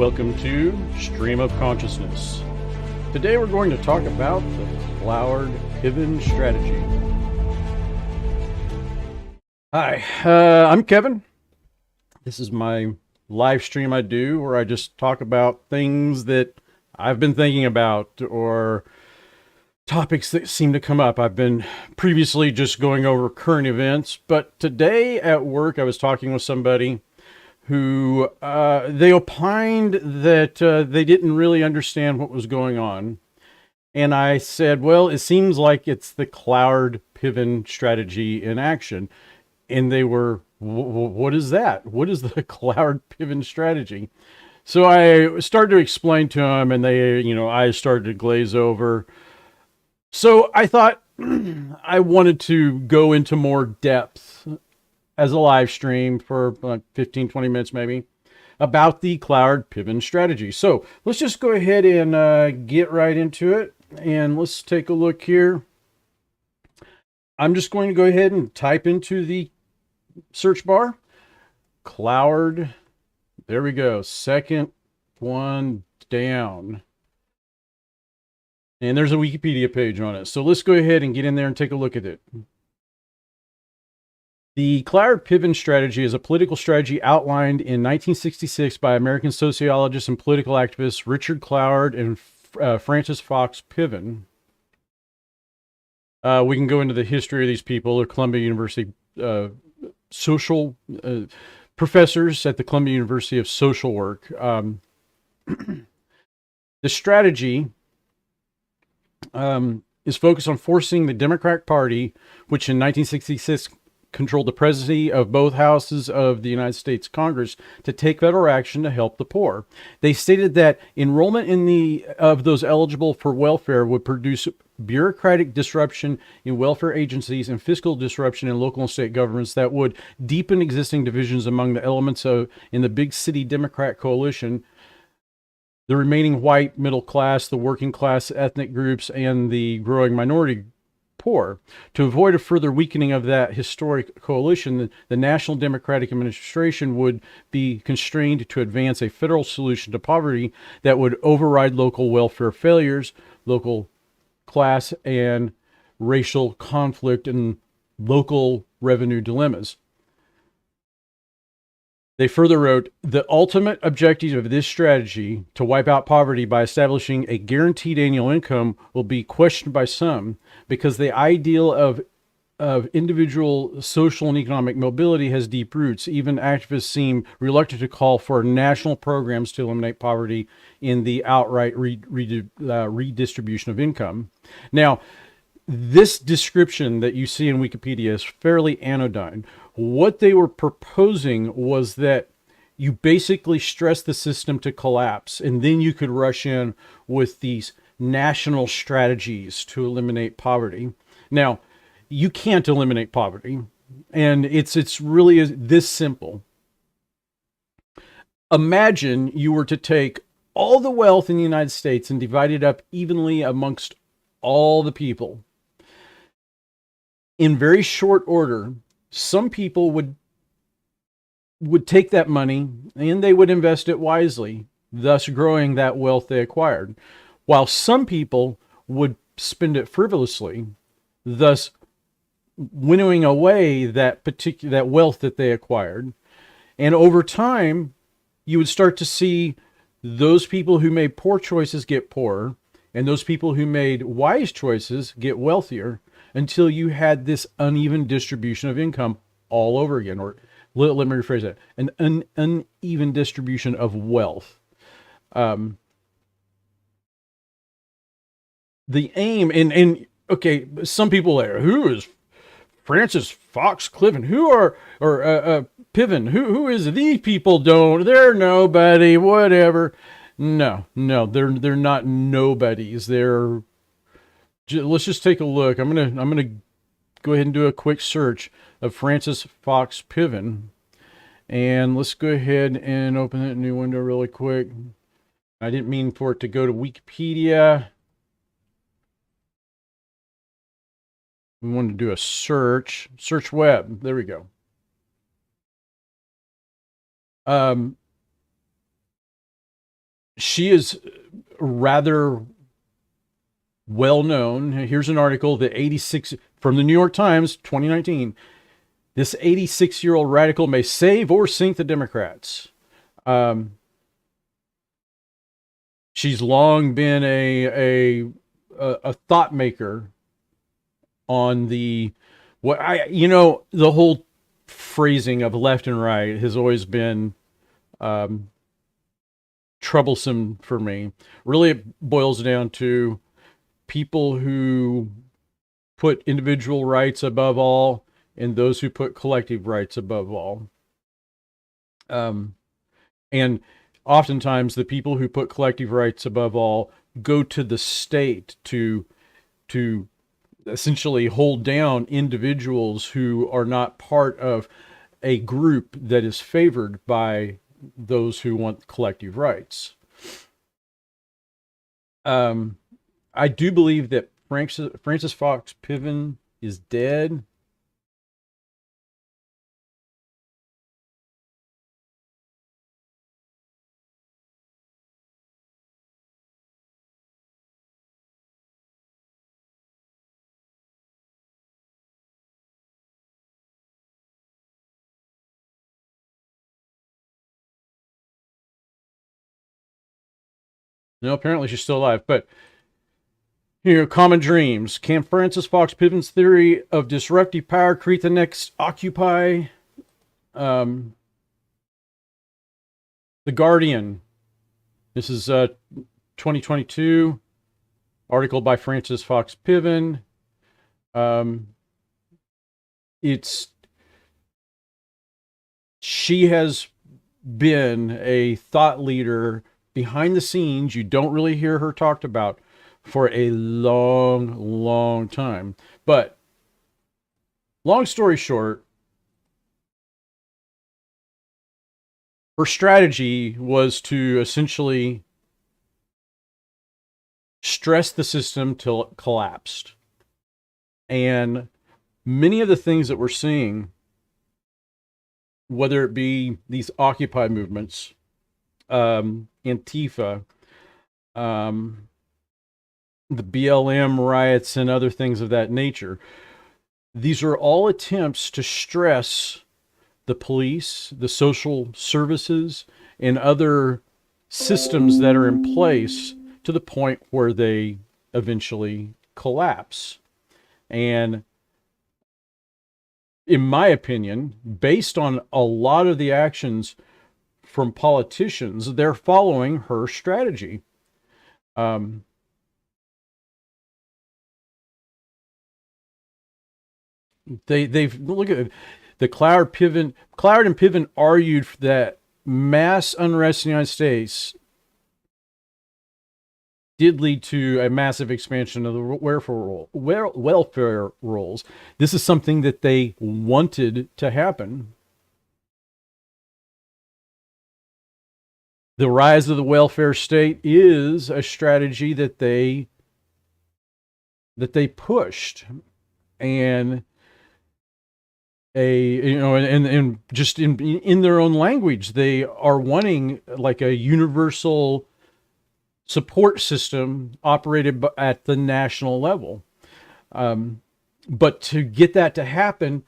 Welcome to Stream of Consciousness. Today we're going to talk about the Cloward-Piven Strategy. Hi, I'm Kevin. This is my live stream I do where I just talk about things that I've been thinking about or topics that seem to come up. I've been previously just going over current events, but today at work I was talking with somebody who they opined that they didn't really understand what was going on. And I said, well, it seems like it's the Cloward-Piven strategy in action. And they were, what is that? What is the Cloward-Piven strategy? So I started to explain to them, and they, eyes started to glaze over. So I thought I wanted to go into more depth as a live stream for 15, 20 minutes maybe, about the Cloward-Piven strategy. So let's just go ahead and get right into it. And let's take a look here. I'm just going to go ahead and type into the search bar, Cloward. There we go. Second one down. And there's a Wikipedia page on it. So let's go ahead and get in there and take a look at it. The Cloward-Piven strategy is a political strategy outlined in 1966 by American sociologists and political activists Richard Cloward and Francis Fox Piven. We can go into the history of these people. They're Columbia University social professors at the Columbia University of Social Work. The strategy is focused on forcing the Democratic Party, which in 1966 controlled the presidency of both houses of the United States Congress, to take federal action to help the poor. They stated that enrollment of those eligible for welfare would produce bureaucratic disruption in welfare agencies and fiscal disruption in local and state governments that would deepen existing divisions among the elements in the big city Democrat coalition, the remaining white middle class, the working class ethnic groups, and the growing minority poor. To avoid a further weakening of that historic coalition, the National Democratic Administration would be constrained to advance a federal solution to poverty that would override local welfare failures, local class and racial conflict, and local revenue dilemmas. They further wrote, the ultimate objective of this strategy to wipe out poverty by establishing a guaranteed annual income will be questioned by some because the ideal of individual social and economic mobility has deep roots. Even activists seem reluctant to call for national programs to eliminate poverty in the outright redistribution of income. Now, this description that you see in Wikipedia is fairly anodyne. What they were proposing was that you basically stress the system to collapse, and then you could rush in with these national strategies to eliminate poverty. Now, you can't eliminate poverty, and it's really this simple. Imagine you were to take all the wealth in the United States and divide it up evenly amongst all the people. In very short order, some people would take that money and they would invest it wisely, thus growing that wealth they acquired, while some people would spend it frivolously, thus winnowing away that wealth that they acquired. And over time, you would start to see those people who made poor choices get poorer, and those people who made wise choices get wealthier, until you had this uneven distribution of income all over again. Or let me rephrase that, an uneven distribution of wealth. The aim, and okay, some people are, who is Francis Fox Piven? Piven? Who is it? These people they're nobody, whatever. No, they're not nobodies. Let's just take a look. I'm gonna go ahead and do a quick search of Francis Fox Piven, and let's go ahead and open that new window really quick. I didn't mean for it to go to Wikipedia. We wanted to do a search web. There we go. she is rather well known. Here's an article that 86 from the New York Times, 2019. This 86-year-old radical may save or sink the Democrats. She's long been a thought maker on the the whole phrasing of left and right has always been troublesome for me. Really, it boils down to people who put individual rights above all and those who put collective rights above all. And oftentimes the people who put collective rights above all go to the state to essentially hold down individuals who are not part of a group that is favored by those who want collective rights. I do believe that Francis Fox Piven is dead. No, apparently she's still alive. But common dreams. Can Francis Fox Piven's theory of disruptive power create the next Occupy? The Guardian. This is 2022 article by Francis Fox Piven. She has been a thought leader behind the scenes. You don't really hear her talked about for a long time. But long story short, her strategy was to essentially stress the system till it collapsed. And many of the things that we're seeing, whether it be these Occupy movements, Antifa, the BLM riots and other things of that nature, these are all attempts to stress the police, the social services, and other systems that are in place to the point where they eventually collapse. And in my opinion, based on a lot of the actions from politicians, they're following her strategy. They've look at the Cloward and Piven argued that mass unrest in the United States did lead to a massive expansion of the welfare rolls. This is something that they wanted to happen. The rise of the welfare state is a strategy that they pushed, and and just in their own language, they are wanting like a universal support system operated at the national level. But to get that to happen,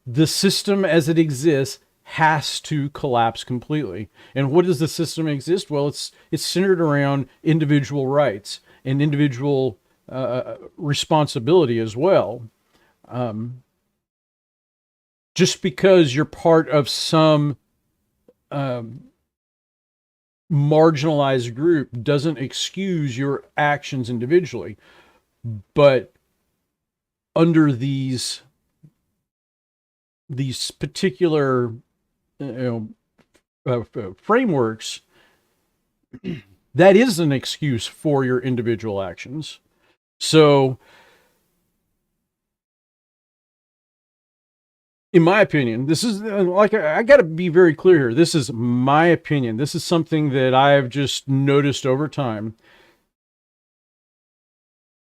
the system as it exists has to collapse completely. And what does the system exist? Well, it's centered around individual rights and individual responsibility as well. Just because you're part of some marginalized group doesn't excuse your actions individually. But under these particular frameworks, that is an excuse for your individual actions. So, in my opinion, this is like, I got to be very clear here. This is my opinion. This is something that I have just noticed over time.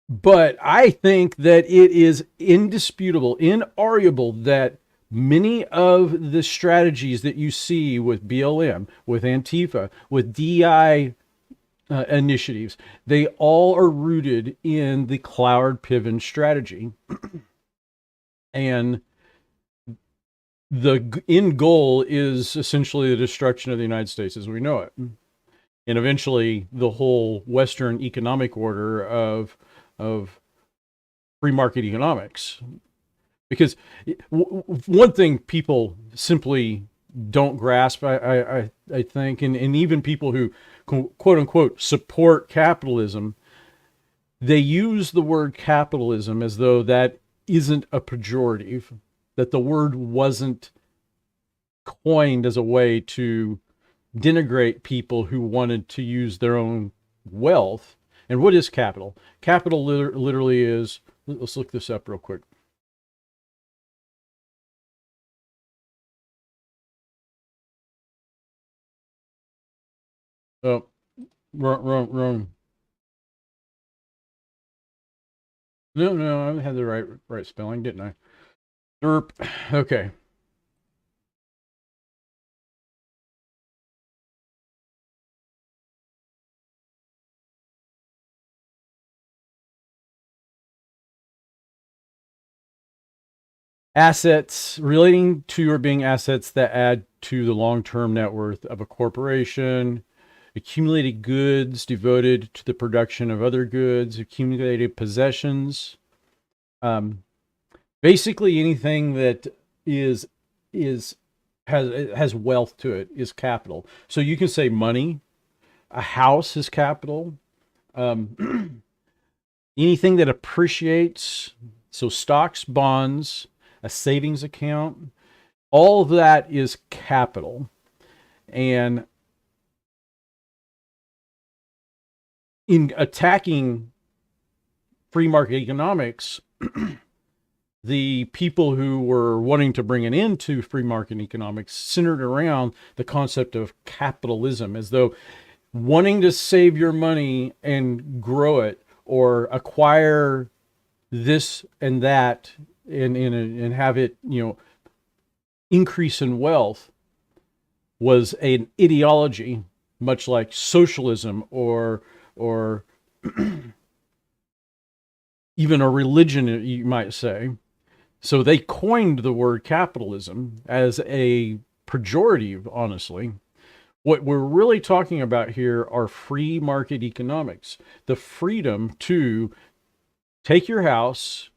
But I think that it is indisputable, inarguable, that many of the strategies that you see with BLM, with Antifa, with DI initiatives. They all are rooted in the Cloward-Piven strategy. And the end goal is essentially the destruction of the United States as we know it. And eventually the whole Western economic order of free market economics. Because one thing people simply don't grasp, I think, and even people who quote unquote support capitalism, they use the word capitalism as though that isn't a pejorative, that the word wasn't coined as a way to denigrate people who wanted to use their own wealth. And what is capital? Capital literally is, let's look this up real quick. Oh, wrong. No, I had the right spelling, didn't I? Derp. Okay. Assets relating to or being assets that add to the long-term net worth of a corporation, accumulated goods devoted to the production of other goods, accumulated possessions, basically anything that is has wealth to it is capital. So you can say money, a house is capital, anything that appreciates, so stocks, bonds, a savings account, all of that is capital. And in attacking free market economics, the people who were wanting to bring an end to free market economics centered around the concept of capitalism, as though wanting to save your money and grow it or acquire this and that and have it, increase in wealth was an ideology, much like socialism or even a religion, you might say. So they coined the word capitalism as a pejorative, honestly. What we're really talking about here are free market economics, the freedom to take your house,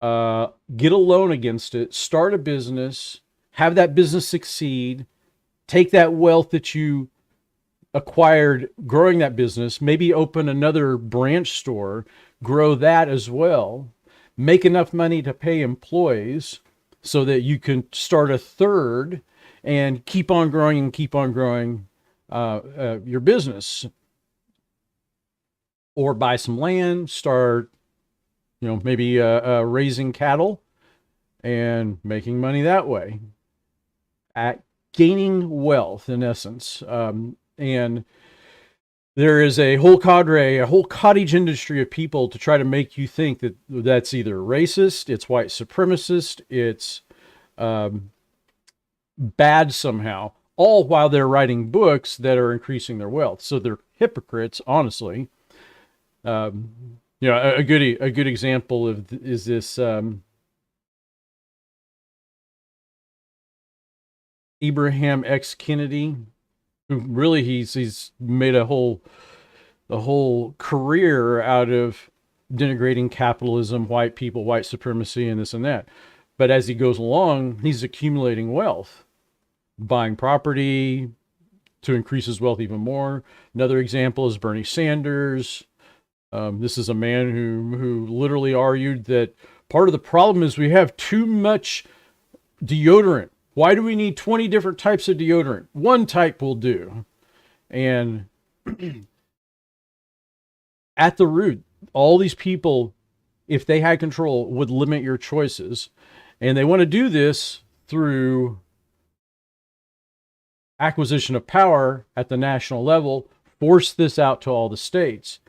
get a loan against it, start a business, have that business succeed, take that wealth that you acquired growing that business, maybe open another branch store, grow that as well, make enough money to pay employees so that you can start a third and keep on growing and keep on growing your business. Or buy some land, start, maybe raising cattle and making money that way. At gaining wealth, in essence. And there is a whole cadre, a whole cottage industry of people to try to make you think that that's either racist, it's white supremacist, it's bad somehow, all while they're writing books that are increasing their wealth. So they're hypocrites, honestly. A good example is this Abraham X. Kennedy, who really he's made a whole career out of denigrating capitalism, white people, white supremacy, and this and that. But as he goes along, he's accumulating wealth, buying property to increase his wealth even more. Another example is Bernie Sanders. This is a man who literally argued that part of the problem is we have too much deodorant. Why do we need 20 different types of deodorant? One type will do. And at the root, all these people, if they had control, would limit your choices. And they want to do this through acquisition of power at the national level, force this out to all the states.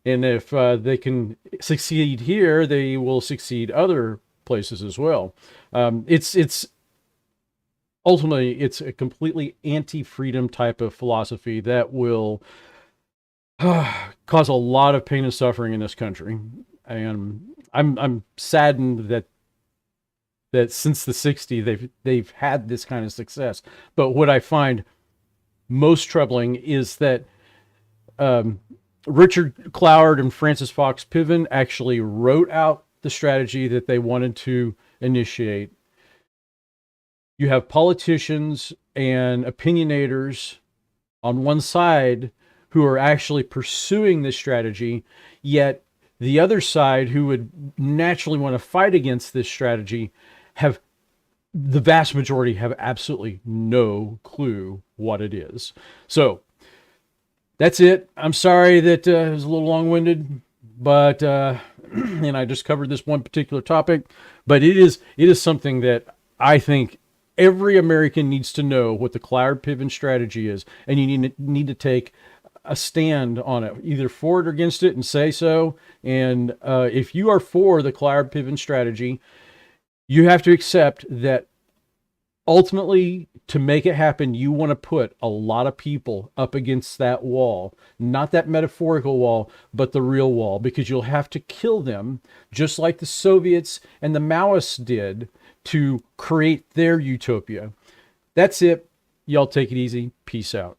And if they can succeed here, they will succeed other places as well. It's ultimately, it's a completely anti-freedom type of philosophy that will cause a lot of pain and suffering in this country. And I'm saddened that since the '60s they've had this kind of success. But what I find most troubling is that Richard Cloward and Francis Fox Piven actually wrote out the strategy that they wanted to initiate. You have politicians and opinionators on one side who are actually pursuing this strategy, yet the other side, who would naturally want to fight against this strategy, have the vast majority have absolutely no clue what it is. So that's it. I'm sorry that it was a little long-winded, but and I just covered this one particular topic, but it is something that I think every American needs to know what the Cloward-Piven strategy is, and you need to take a stand on it, either for it or against it, and say so. And if you are for the Cloward-Piven strategy, you have to accept that ultimately, to make it happen, you want to put a lot of people up against that wall, not that metaphorical wall, but the real wall, because you'll have to kill them, just like the Soviets and the Maoists did to create their utopia. That's it. Y'all take it easy. Peace out.